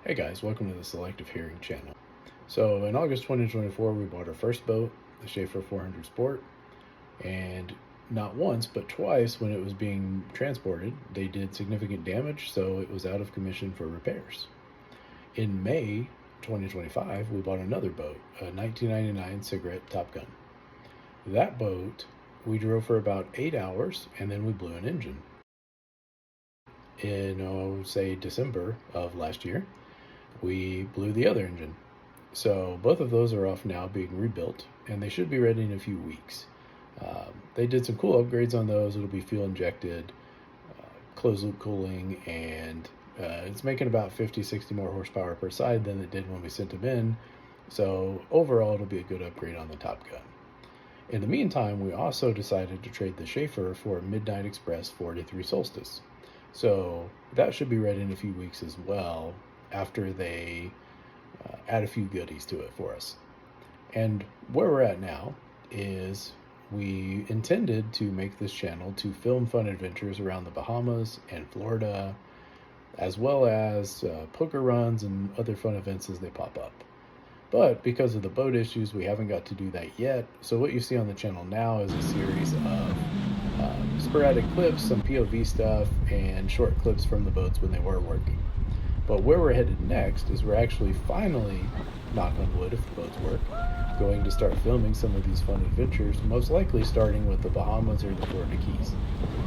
Hey guys, welcome to the Selective Hearing channel. So in August 2024, we bought our first boat, the Schaefer 400 Sport, and not once, but twice when it was being transported, they did significant damage, so it was out of commission for repairs. In May 2025, we bought another boat, a 1999 Cigarette Top Gun. That boat, we drove for about 8 hours, and then we blew an engine. In, say, December of last year, we blew the other engine. So both of those are off now being rebuilt, and they should be ready in a few weeks. They did some cool upgrades on those. It'll be fuel injected, closed loop cooling, and it's making about 50, 60 more horsepower per side than it did when we sent them in. So overall, it'll be a good upgrade on the Top Gun. In the meantime, we also decided to trade the Schaefer for a Midnight Express 43 Solstice. So that should be ready in a few weeks as well, after they add a few goodies to it for us. And where we're at now is we intended to make this channel to film fun adventures around the Bahamas and Florida, as well as poker runs and other fun events as they pop up. But because of the boat issues, we haven't got to do that yet. So what you see on the channel now is a series of sporadic clips, some POV stuff, and short clips from the boats when they were working. But where we're headed next is we're actually finally, knock on wood if the boats work, going to start filming some of these fun adventures, most likely starting with the Bahamas or the Florida Keys.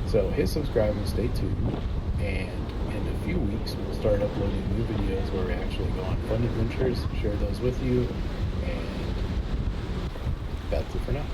So hit subscribe and stay tuned, and in a few weeks we'll start uploading new videos where we actually go on fun adventures, share those with you, and that's it for now.